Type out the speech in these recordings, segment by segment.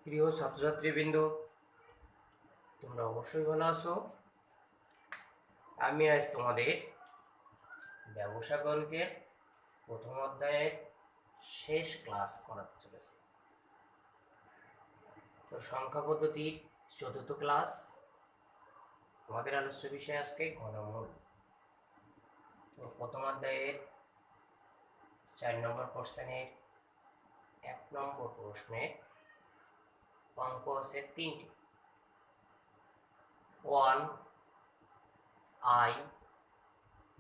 প্রিয় ছাত্রছাত্রীবৃন্দ, তোমরা অবশ্যই ভালো আছো। আমি আজ তোমাদের ব্যবসা গণিতের প্রথম অধ্যায়ের শেষ ক্লাস করাতে চলেছি। তো সংখ্যা পদ্ধতির চতুর্থ ক্লাস। আমাদের আলোচ্য বিষয় আজকে ঘনমূল। তো প্রথম অধ্যায়ের 4 নম্বর কোশ্চেনের 1 নম্বর প্রশ্নের অঙ্ক আছে 3টি। 1 i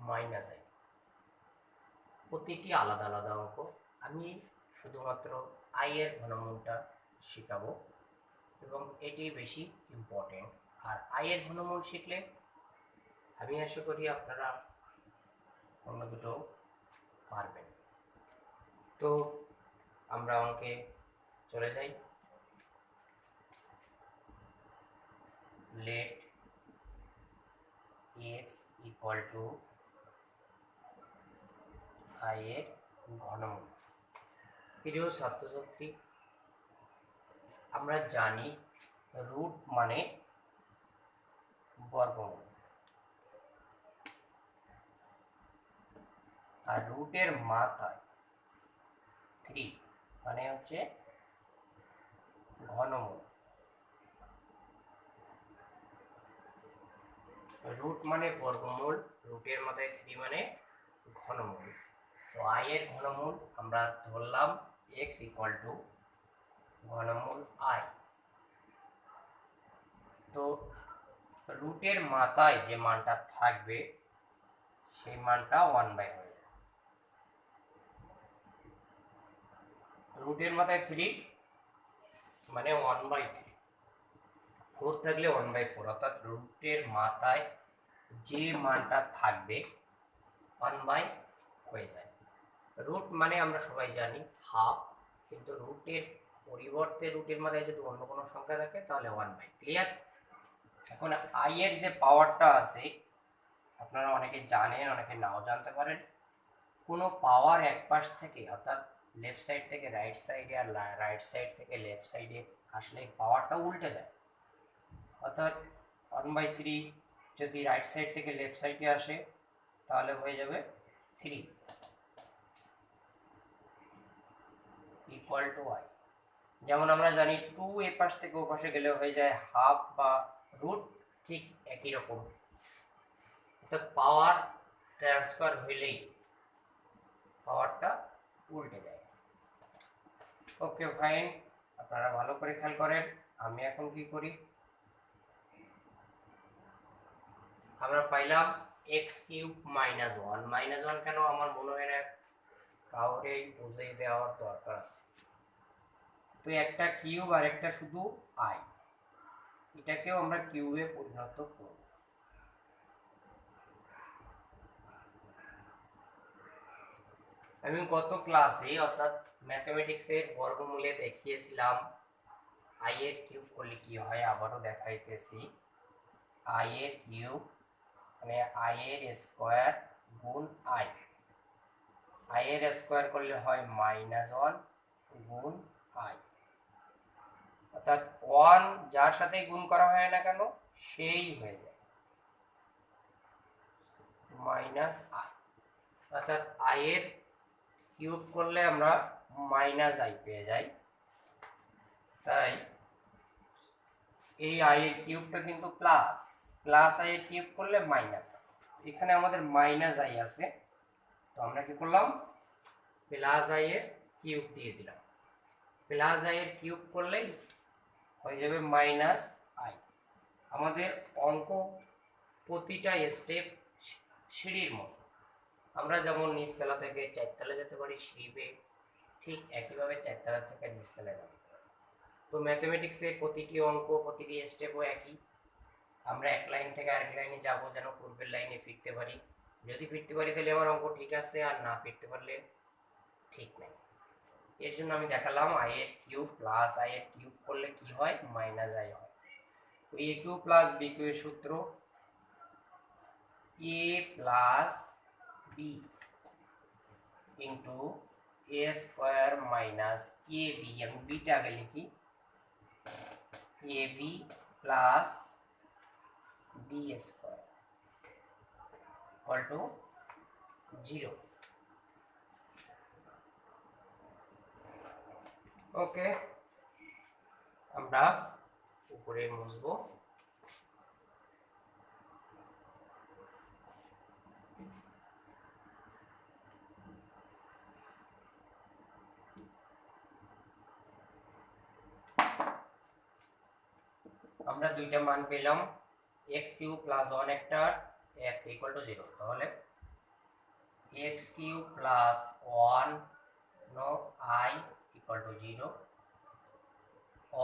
মাইনাস i, প্রতিটি আলাদা আলাদা অঙ্ক। আমি শুধুমাত্র i এর ঘনমূলটা শেখাবো এবং এটি বেশি ইম্পর্টেন্ট। আর i এর ঘনমূল শিখলে আমি আশা করি আপনারা অন্য দুটো পারবেন। তো আমরা অঙ্কে চলে যাই। Let x equal to i এর ঘনমূল। প্রিয় ছাত্রছাত্রী, আমরা জানি রুট মানে বর্গমূল, আর রুটের মাথায় 3 মানে হচ্ছে ঘনমূল। রুট মানে বর্গমূল, রুটের মাথায় 3 মানে ঘনমূল। তো i এর ঘনমূল আমরা ধরলাম x ইকুয়াল টু ঘনমূল i। তো রুটের মাথায় যে মানটা থাকবে সেই মানটা 1/, হয়ে যাবে। রুটের মাথায় 3 মানে 1/3, 4 থাকলে 1/4, অর্থাৎ রুটের মাথায় যে মানটা থাকবে 1/, হয়ে যায়। রুট মানে আমরা সবাই জানি হাফ, কিন্তু রুটের পরিবর্তে রুটের মাথায় যদি অন্য কোনো সংখ্যা থাকে তাহলে 1/, ক্লিয়ার? এখন i এর যে পাওয়ারটা আছে আপনারা অনেকে জানেন, অনেকে নাও জানতে পারেন। কোনো পাওয়ার এক পাশ থেকে, অর্থাৎ লেফট সাইড থেকে রাইট সাইডে আর রাইট সাইড থেকে লেফট সাইডে আসলে পাওয়ারটা উল্টে যায়। অর্থাৎ 1/3 যদি রাইট সাইড থেকে লেফট সাইডে আসে তাহলে হয়ে যাবে 3 ইকুয়াল টু i। যেমন আমরা জানি 2 এ পাশ থেকে ও পাশে গেলে হয়ে যায় হাফ বা রুট, ঠিক একই রকম। অর্থাৎ পাওয়ার ট্রান্সফার হইলেই পাওয়ারটা উল্টে যায়। ওকে ফাইন, আপনারা ভালো করে খেয়াল করেন। আমি এখন কি করি, আমরা পাইলাম x³ -1। -1 কেন আমার মনে হয় না কাউরে বুঝিয়ে দেওয়ার দরকার আছে। তো একটা কিউব আর একটা শুধু i, এটাকেও আমরা কিউবে পরিণত করব। আমি গত ক্লাসে অর্থাৎ ম্যাথমেটিক্সের বর্গমূলে দেখিয়েছিলাম i এর কিউব করলে কি হয়, আবারও দেখাইতেছি। i এর কিউব মানে i এর স্কয়ার গুণ i। i এর স্কয়ার করলে হয় -1 গুণ i, অর্থাৎ 1 যার সাথে গুণ করা হয় না কেন সেই হয়ে যায় -i। অর্থাৎ i এর কিউব করলে আমরা -i পেয়ে যাই। তাই এই i এর কিউবটা কিন্তু প্লাস i এর কিউব করলে মাইনাস। এখানে আমাদের -i আছে, তো আমরা কি করলাম, +i এর কিউব দিয়ে দিলাম। +i এর কিউব করলেই হয়ে যাবে -i। আমাদের অঙ্ক প্রতিটা স্টেপ সিঁড়ির মতো। আমরা যেমন নিচতলা থেকে 4তলা যেতে পারি সিঁড়ি বেয়ে, ঠিক একইভাবে 4তলা থেকে নিচতলায় যাবো। তো ম্যাথমেটিক্সের প্রতিটি অঙ্ক, প্রতিটি স্টেপও একই। আমরা এক লাইন থেকে আরেক লাইনে যাব যেন পূর্বের লাইনে ফিরতে পারি। যদি ফিরতে পারি তাহলে আমার অঙ্ক ঠিক আছে, আর না ফিরতে পারলে ঠিক নেই। এর জন্য আমি দেখালাম i এর কিউব প্লাস i এর কিউব করলে কি হয়, -i হয়। তো a কিউব প্লাস b কিউবের সূত্র a plus b into a square minus ab। আমি বিটা আগে লিখি, a b plus b square equal to 0। Okay, আমরা উপরে মুছবো। আমরা দুইটা মান পেলাম, এক্স কিউব প্লাস 1 একটা ইকুয়াল টু 0। তাহলে x cube plus 1 no i equal to 0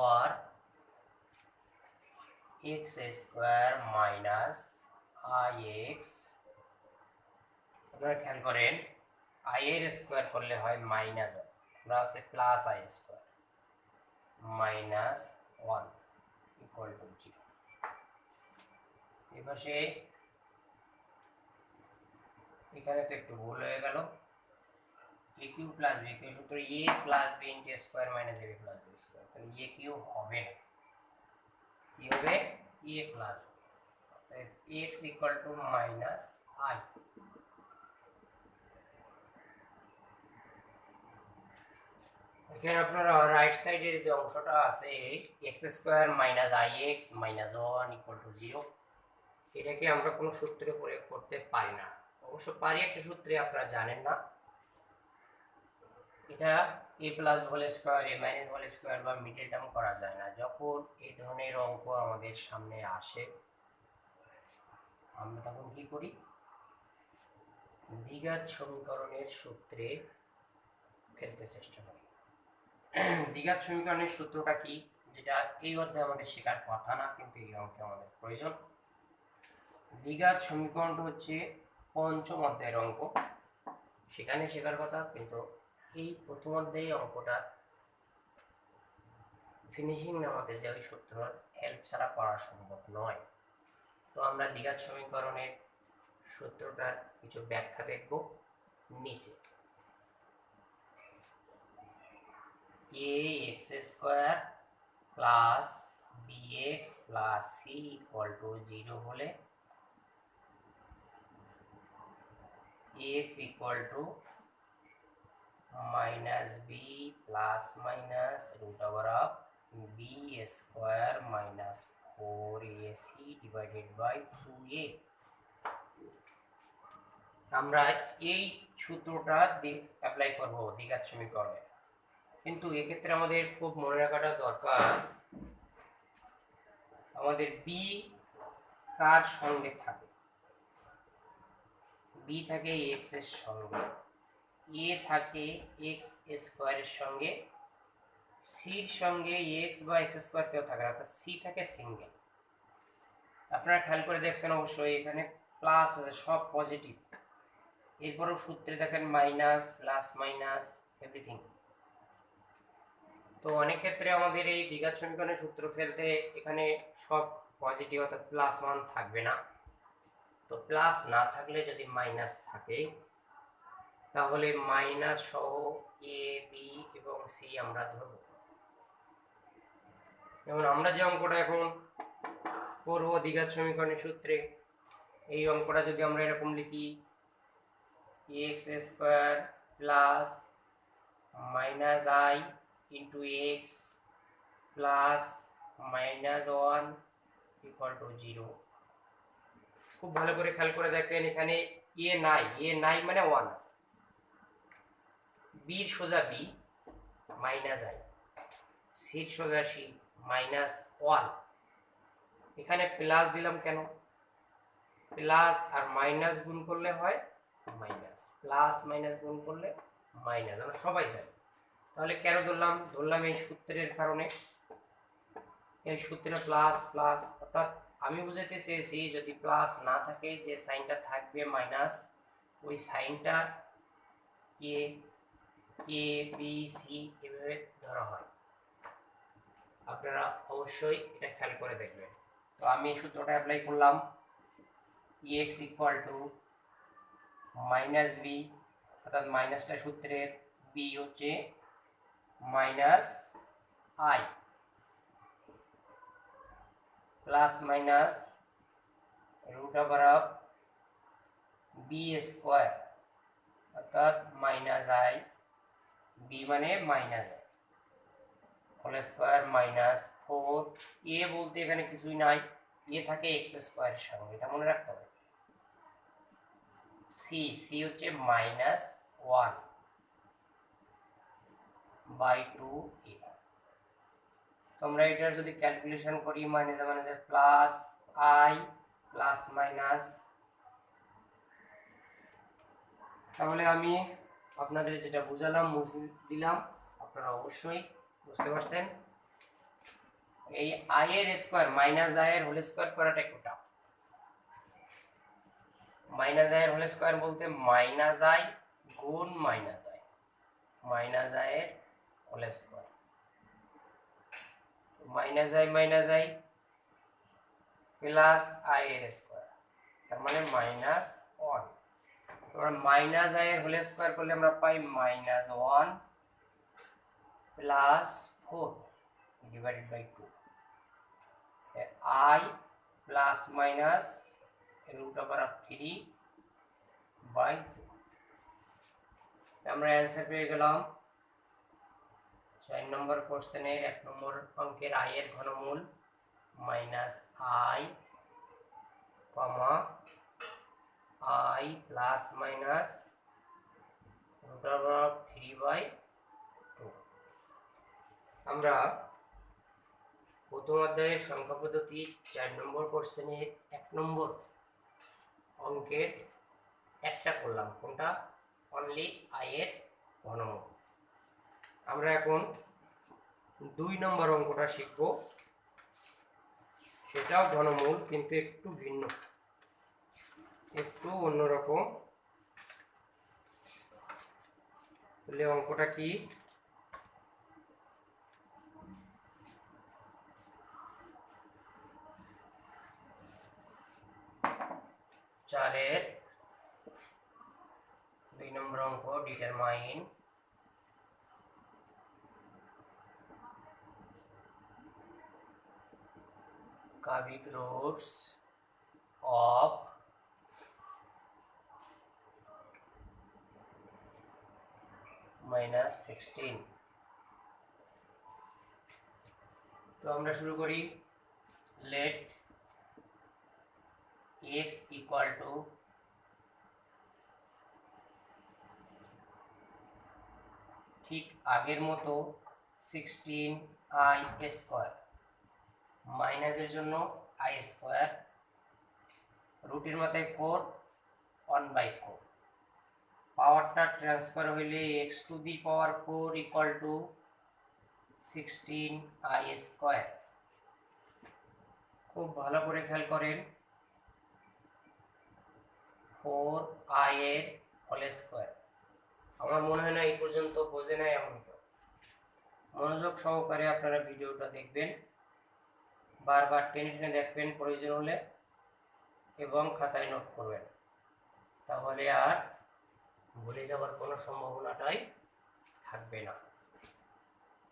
और x square minus i x. আপনারা খেয়াল করেন আই এর স্কোয়ার করলে হয় মাইনাস 1, আমরা আছে plus i square minus 1 equal to 0। এপাশে এখানে তো একটু ভুল হয়ে গেল, a cube plus b cube সূত্র a plus b into square minus a b plus b square, তাহলে এ কিউ হবে না, কি হবে a plus x equal to minus i. এখানে আপনারা রাইট সাইডের যে অংশটা আছে x square minus i x minus 1 equal to 0, এটাকে আমরা কোনো সূত্রে প্রয়োগ করতে পারি না। অবশ্য পারি একটা সূত্রে, আপনারা জানেন না, এটা এ প্লাস হোল স্কোয়ার এ মাইনাস হোল স্কোয়ার বা মিডল টার্ম করা যায় না। যখন এই ধরনের অঙ্ক আমাদের সামনে আসে আমরা তখন কি করি, দ্বিঘাত সমীকরণের সূত্রে ফেলতে চেষ্টা করি। দ্বিঘাত সমীকরণের সূত্রটা কি, যেটা এই অধ্যায়ে আমাদের শেখার কথা না, কিন্তু এই অঙ্কে আমাদের প্রয়োজন। দ্বিঘাত সমীকরণটা হচ্ছে পঞ্চম অধ্যায়ের অঙ্ক, সেখানে শেখার কথা, কিন্তু এই প্রথম অধ্যায়ে অঙ্কটা ফিনিশিং নামাতে যে ওই সূত্র হেল্প ছাড়া করা সম্ভব নয়। তো আমরা দ্বিঘাত সমীকরণের সূত্রটার কিছু ব্যাখ্যা দেখব নিচে। A x square plus b x plus c equal to 0 হলে x equal to minus b plus minus root over of b square minus 4ac divided by 2a। আমরা এই সূত্রটা অ্যাপ্লাই করব দ্বিঘাত সমীকরণে, কিন্তু এক্ষেত্রে আমাদের খুব মনে রাখাটা দরকার, আমাদের বি কার সঙ্গে থাকে, বি থাকে এক্স এর সঙ্গে, এ থাকে এক্স স্কোয়ারের সঙ্গে, সির সঙ্গে এক্স বা এক্স স্কোয়ার কেউ থাকে না, সি থাকে সিঙ্গেল। আপনারা খেয়াল করে দেখছেন অবশ্যই এখানে প্লাস আছে, সব পজিটিভ, এরপরও সূত্রে দেখেন মাইনাস প্লাস মাইনাস এভরিথিং। তো অনেক ক্ষেত্রে আমাদের এই দ্বিঘাত সমীকরণের সূত্র ফেলতে এখানে সব পজিটিভ অর্থাৎ প্লাস মান থাকবে না। তো প্লাস না থাকলে যদি মাইনাস থাকে তাহলে মাইনাস সহ এ বি এবং সি আমরা ধরব। যেমন আমরা যে অঙ্কটা এখন করব দ্বিঘাত সমীকরণের সূত্রে, এই অঙ্কটা যদি আমরা এরকম লিখি x square plus minus I into x plus minus 1 equal to 0। খুব ভালো করে খেয়াল করে দেখেন এখানে এ নাই মানে 1 আছে, বির সোজা বি মাইনাস আই, সির সোজা সি মাইনাস 1। এখানে প্লাস দিলাম কেন, প্লাস আর মাইনাস গুণ করলে হয় মাইনাস, প্লাস মাইনাস গুণ করলে মাইনাস, আমরা সবাই জানি। তাহলে কেন ধরলাম এই সূত্রের কারণে, এই সূত্রে প্লাস প্লাস, অর্থাৎ আমি বুঝাতে চেয়েছি যদি প্লাস না থাকে যে সাইনটা থাকবে মাইনাস, ওই সাইনটা এ এ বি সি এভাবে ধরা হয়। আপনারা অবশ্যই এটা খেয়াল করে দেখবেন। তো আমি এই সূত্রটা অ্যাপ্লাই করলাম, x equal to minus b, অর্থাৎ মাইনাসটা সূত্রের, বি হচ্ছে minus i plus minus root over of b square, অর্থাৎ মাইনাস আই, বি মানে minus i whole square minus 4, a বলতে এখানে কিছুই নাই, এ থাকে এক্স স্কোয়ারের সঙ্গে, এটা মনে রাখতে হবে। সি, সি হচ্ছে মাইনাস 1/2 এ। তোমরা এটার যদি ক্যালকুলেশন করি মাইনাস মাইনাসে প্লাস আই প্লাস মাইনাস, তাহলে আমি আপনাদের যেটা বুঝালাম মুছে দিলাম, আপনারা অবশ্যই বুঝতে পারছেন। এই আই এর স্কোয়ার মাইনাস আই এর হোল স্কোয়ার করাটা একটু টাফ। মাইনাস আই এর হোল স্কোয়ার বলতে মাইনাস আই গুণ মাইনাস আই, মাইনাস আই এর whole square, minus i plus i এর স্কোয়ার, তার মানে মাইনাস 1। এবার মাইনাস আই এর হোল স্কোয়ার করলে আমরা পাই minus 1 plus 4 divided by 2, i plus minus root over of 3/2। আমরা অ্যান্সার পেয়ে গেলাম 4 নম্বর কোশ্চেনের 1 নম্বর অঙ্কের আই এর ঘনমূল minus i comma i plus minus root over of 3/2। আমরা প্রথম অধ্যায়ের সংখ্যা পদ্ধতি 4 নম্বর কোশ্চেনের 1 নম্বর অঙ্কের একটা করলাম, কোনটা? অনলি আই এর ঘনমূল। আমরা এখন 2 নম্বর অঙ্কটা শিখব, সেটাও ঘনমূল কিন্তু একটু ভিন্ন, একটু অন্যরকম। তাহলে অঙ্কটা কি? চারের 2 নম্বর অঙ্ক, ডিটারমাইন cubic roots of -16। তো আমরা শুরু করি। লেট x ইকুয়াল টু ঠিক আগের মতো 16i স্কোয়ার, মাইনাসের জন্য আই স্কোয়ার, রুটের মাথায় 4, 1/4, পাওয়ারটা ট্রান্সফার হইলে x to the power 4 equal to 16i square. খুব ভালো করে খেয়াল করেন, 4i এর হোল স্কোয়ার। আমার মনে হয় না এই পর্যন্ত বোঝে নাই এমন কেউ। মনোযোগ সহকারে আপনারা ভিডিওটা দেখবেন, বারবার টেনে টেনে দেখবেন প্রয়োজন হলে, এবং খাতায় নোট করবেন, তাহলে আর ভুলে যাওয়ার কোনো সম্ভাবনাটাই থাকবে না।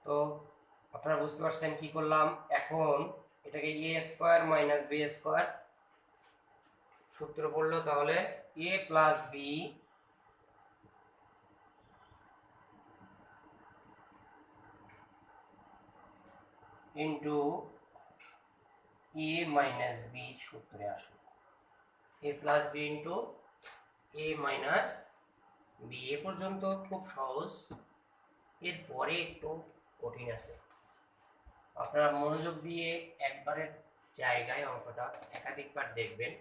তো আপনারা বুঝতে পারছেন কি করলাম। এখন এটাকে এ স্কোয়ার মাইনাস বি স্কোয়ার সূত্র পড়লো, তাহলে এ প্লাস বি ইন্টু এ মাইনাস বি সূত্রে আসলো, এ প্লাস বি ইন্টু এ মাইনাস বি। এ পর্যন্ত খুব সহজ, এরপরে একটু কঠিন আছে। আপনারা মনোযোগ দিয়ে একবারের জায়গায় অঙ্কটা একাধিকবার দেখবেন,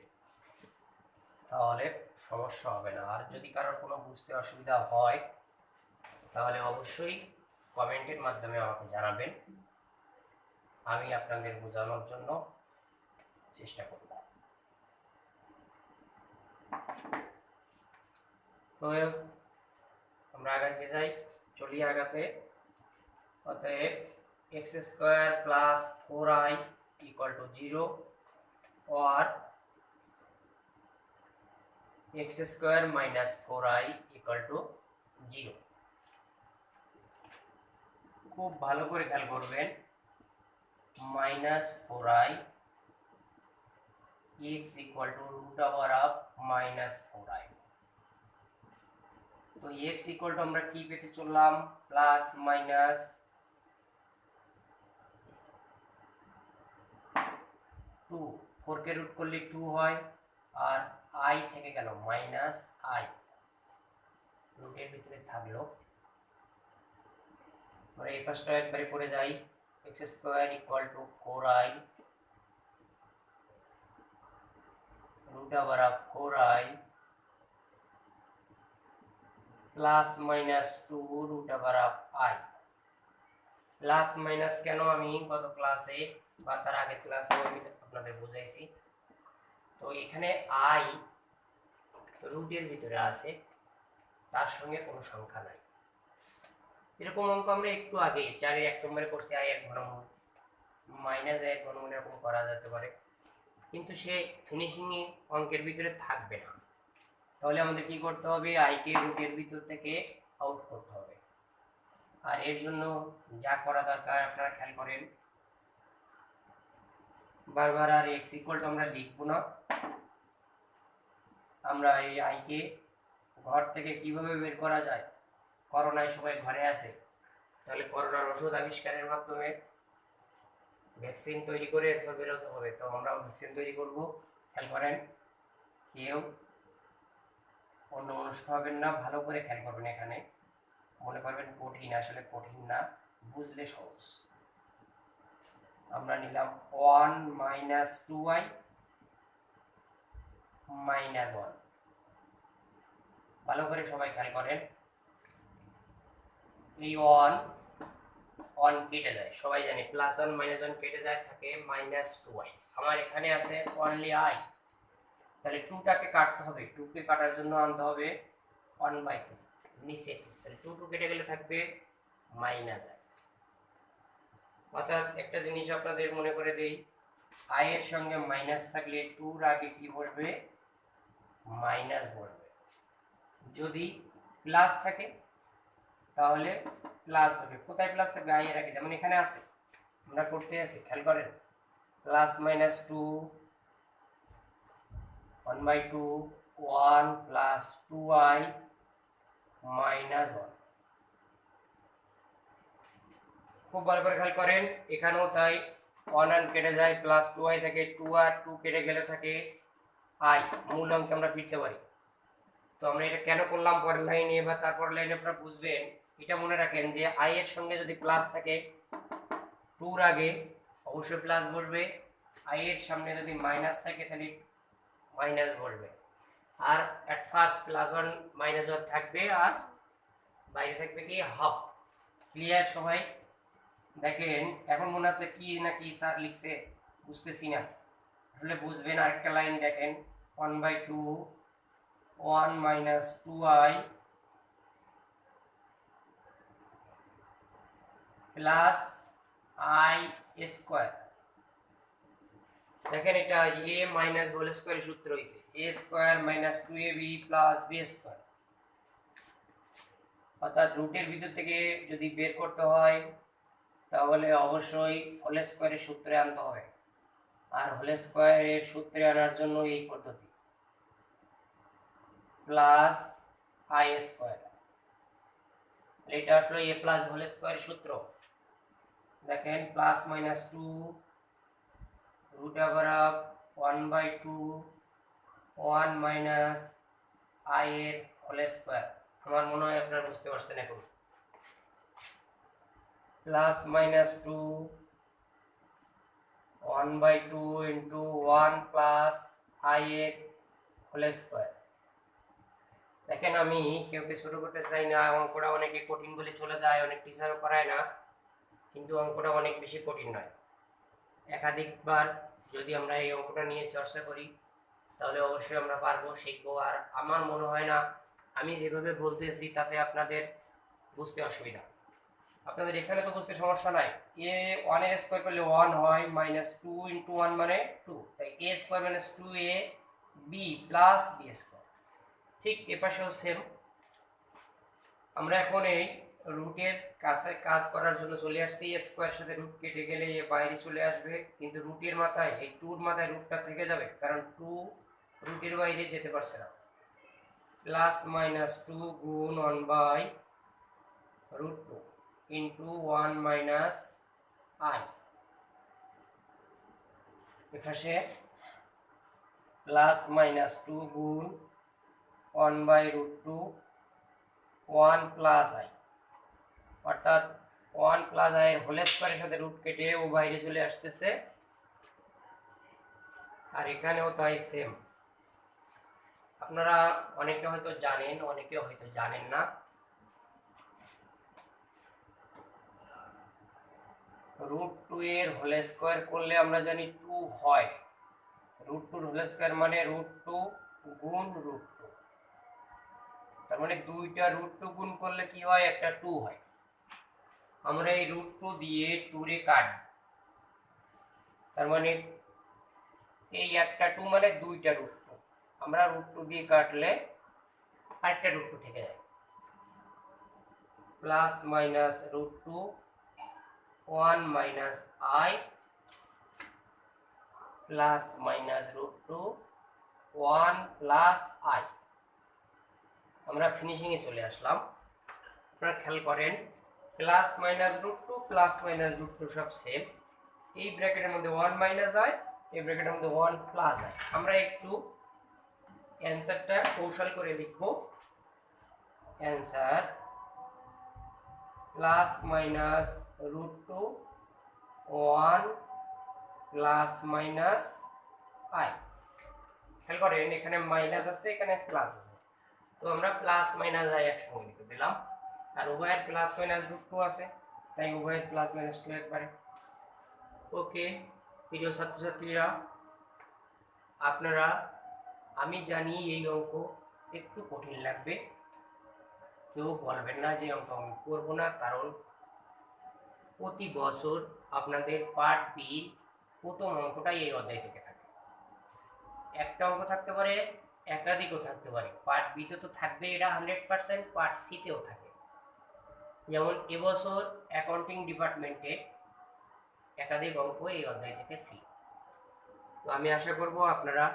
তাহলে সমস্যা হবে না। আর যদি কারোর কোনো বুঝতে অসুবিধা হয় তাহলে অবশ্যই কমেন্টের মাধ্যমে আমাকে জানাবেন, আমি আপনাদের বোঝানোর জন্য চেষ্টা করব। তো আমরা আগাতে যাই, চলি আগাতে। অতএব x square plus 4i equal to 0 और x square minus 4i equal to 0। খুব ভালো করে খেয়াল করবেন, -4i x equal to root over of -4i। তো x ইকুয়াল টু আমরা কি পেতে চললাম, প্লাস মাইনাস 2, 4 কে রুট করলে 2 হয়, আর i থেকে গেল মাইনাস i, রুটের ভিতরে থাকলো। আমরা এই পাশটা একবারে করে যাই, x square equal to 4i root over of 4i plus minus 2 root over of i। Plus minus কেন আমি গত ক্লাসে বা তার আগের ক্লাসে আমি আপনাদের বুঝাইছি। তো এখানে i রুটের ভিতরে আছে, তার সঙ্গে কোনো সংখ্যা নাই। এরকম অঙ্ক আমরা একটু আগে 4 এর 1 নম্বরে করছি, i এর ঘনমূল মাইনাস i এর ঘনমূল এরকম করা যেতে পারে, কিন্তু সে ফিনিশিং এ অঙ্কের ভিতরে থাকবে না। তাহলে আমাদের কি করতে হবে, i কে রুটের ভিতর থেকে আউট করতে হবে। আর এর জন্য যা করা দরকার আপনারা খেয়াল করেন, বারবার আর x ইকুয়াল টু আমরা লিখব না। আমরা এই i কে ঘর থেকে কিভাবে বের করা যায়, করোনায় সবাই ঘরে আছে, তাহলে করোনার ওষুধ আবিষ্কারের মাধ্যমে ভ্যাকসিন তৈরি করে এরপর বেরোতে হবে। তো আমরা ভ্যাকসিন তৈরি করব, খেয়াল করেন, কেউ অন্যমনস্ক হবেন না, ভালো করে খেয়াল করবেন। এখানে মনে করবেন কঠিন, আসলে কঠিন না, বুঝলে সহজ। আমরা নিলাম 1 মাইনাস 2i মাইনাস 1, ভালো করে সবাই খেয়াল করেন। এই 1 কেটে যায়, সবাই জানে প্লাস 1 মাইনাস 1 কেটে যায়, থাকে মাইনাস 2i। আমার এখানে আছে অনলি i, তাহলে 2টাকে কাটতে হবে, 2 কে কাটার জন্য আনতে হবে 1/2, নিচে 2, তাহলে 2 কেটে গেলে থাকবে মাইনাস i। অর্থাৎ একটা জিনিস আপনাদের মনে করে দেই, i এর সঙ্গে মাইনাস থাকলে 2 এর আগে কি বসবে, মাইনাস বসবে। যদি প্লাস থাকে তাহলে প্লাস বসবে। কোথায় প্লাস থাকবে, i এর আগে, যেমন এখানে আছে, আমরা করতে আছি, খেয়াল করেন, plus minus 2 1/2 1 plus 2i minus 1। খুব ভালো করে খেয়াল করেন, এখানেও তাই 1 কেটে যায়, প্লাস 2i থাকে, 2 আর 2 কেটে গেলে থাকে i, মূল অঙ্কে আমরা ফিরতে পারি। তো আমরা এটা কেন করলাম পরের লাইনে বা তারপর লাইনে আপনারা বুঝবেন। এটা মনে রাখেন যে i এর সঙ্গে যদি প্লাস থাকে 2 এর আগে অবশ্যই প্লাস বসবে, i এর সামনে যদি মাইনাস থাকে তাহলে মাইনাস বসবে। আর এট ফার্স্ট প্লাস 1 মাইনাস 1 থাকবে, আর বাইরে থাকবে কি হাফ। ক্লিয়ার সবাই? দেখেন এখন মনে আছে কি না কি স্যার লিখছে, বুঝতেছি না, আসলে বুঝবেন। আরেকটা লাইন দেখেন, 1/2 1 minus 2i plus i square. দেখেন এটা a মাইনাস হোল স্কয়ারের সূত্র হইছে, a square minus 2ab plus b square. অর্থাৎ রুটের ভিতর থেকে যদি বের করতে হয় তাহলে অবশ্যই হোল স্কয়ারের সূত্রে আনতে হবে, আর হোল স্কয়ারের সূত্রে আনার জন্য এই পদ্ধতি, প্লাস i স্কয়ার। এটা আসলে a প্লাস হোল স্কয়ারের সূত্র। দেখেন plus minus 2 root over of 1/2 1 minus i এর হোল স্কয়ার। আমার মনে হয় আপনারা বুঝতে পারছেন এখন। Plus minus 2 1/2 into 1 plus i এর হোল স্কয়ার। দেখেন আমি কেউকে শুরু করতে চাই না, অঙ্কটা অনেকে কঠিন বলে চলে যায়, অনেক টিচারও করায় না, কিন্তু অঙ্কটা অনেক বেশি কঠিন নয়। একাধিকবার যদি আমরা এই অঙ্কটা নিয়ে চর্চা করি তাহলে অবশ্যই আমরা পারবো, শিখবো। আর আমার মনে হয় না আমি যেভাবে বলতেছি তাতে আপনাদের বুঝতে অসুবিধা। আপনাদের এখানে তো বুঝতে সমস্যা নাই, a 1 এর স্কয়ার করলে 1 হয়, মাইনাস 2 ইন্টু 1 মানে 2, তাই a square minus 2ab plus b square. ঠিক এ পাশেও সেম। আমরা এখন এই রুটের কাছে কাজ করার জন্য চলে আসছি, স্কোয়ার সাথে রুট কেটে গেলে এ বাইরে চলে আসবে, কিন্তু রুটের মাথায় এই টুর মাথায় রুটটা থেকে যাবে, কারণ টু রুটের বাইরে যেতে পারছে না। প্লাস মাইনাস টু গুণ 1/√2 ইন্টু 1 মাইনাস আই। এপাশে প্লাস মাইনাস টু গুণ 1/√2 1 প্লাস আই, অর্থাৎ 1 প্লাস আই এর হোল স্কয়ারের সাথে রুট কেটে ও বাইরে চলে আসতেছে, আর এখানেও তাই সেম। আপনারা অনেকে হয়তো জানেন, অনেকে হয়তো জানেন না, √2 এর হোল স্কয়ার করলে আমরা জানি 2 হয়। √2 হোল স্কয়ার মানে √2 গুণ √2, তার মানে দুইটা √2 গুণ করলে কি হয়, একটা 2 হয়। আমরা এই √2 দিয়ে 2 রে কাটব, তার মানে এই একটা 2 মানে দুইটা √2, আমরা √2 দিয়ে কাটলে আরেকটা √2 থেকে যায়। Plus minus √2 1 minus i plus minus √2 1 plus I. আমরা ফিনিশিং এ চলে আসলাম। আপনারা খেয়াল করেন, প্লাস মাইনাস √2 প্লাস মাইনাস √2 সব সেম। এই ব্র্যাকেটের মধ্যে 1 মাইনাস আই, এই ব্র্যাকেটের মধ্যে 1 প্লাস আই। আমরা একটু অ্যানসারটা কৌশল করে লিখব। Answer plus minus √2 1 plus minus I. খেয়াল করেন, এখানে মাইনাস আছে, এখানে প্লাস আছে, তো আমরা প্লাস মাইনাস আই একসঙ্গে লিখে দিলাম, আর উভয়ের প্লাস মাইনাস √2 আছে, তাই উভয়ের প্লাস মাইনাস 2 একবারে। ওকে প্রিয় ছাত্রছাত্রীরা, আপনারা, আমি জানি এই অঙ্ক একটু কঠিন লাগবে, কেউ বলবেন না যে অঙ্ক আমি করবো না, কারণ প্রতি বছর আপনাদের পার্ট বি প্রথম অঙ্কটাই এই অধ্যায় থেকে থাকে। একটা অঙ্ক থাকতে পারে, একাধিকও থাকতে পারে, পার্ট বিতে তো থাকবে, এটা 100%, পার্ট সিতেও থাকে। যেমন এবছর অ্যাকাউন্টিং ডিপার্টমেন্টে একাধিক অঙ্ক এই অধ্যায় থেকে সি। তো আমি আশা করব আপনারা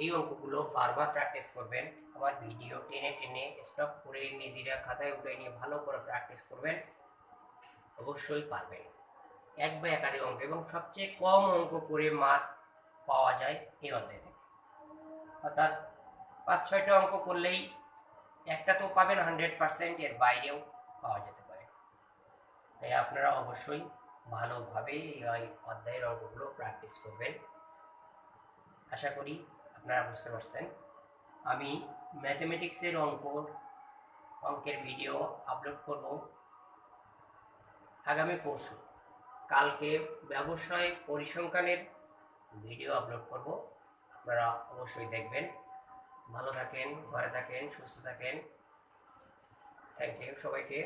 এই অঙ্কগুলো বারবার প্র্যাকটিস করবেন, আমার ভিডিও টেনে টেনে স্টপ করে নিজেরা খাতায় উঠে নিয়ে ভালো করে প্র্যাকটিস করবেন, অবশ্যই পারবেন। এক বা একাধিক অঙ্ক, এবং সবচেয়ে কম অঙ্ক করে মার্ক পাওয়া যায় এই অধ্যায় থেকে, অর্থাৎ 5-6টা অঙ্ক করলেই একটা তো পাবেন 100%, এর বাইরেও পাওয়া যেতে পারে। তাই আপনারা অবশ্যই ভালোভাবে এই অধ্যায়ের অঙ্কগুলো প্র্যাকটিস করবেন। আশা করি আপনারা বুঝতে পারছেন। আমি ম্যাথমেটিক্সের অঙ্কের ভিডিও আপলোড করব আগামী পরশু। কালকে ব্যবসায় পরিসংখ্যানের ভিডিও আপলোড করব, আপনারা অবশ্যই দেখবেন। ভালো থাকেন, ঘরে থাকেন, সুস্থ থাকেন। থ্যাংক ইউ সবাইকে।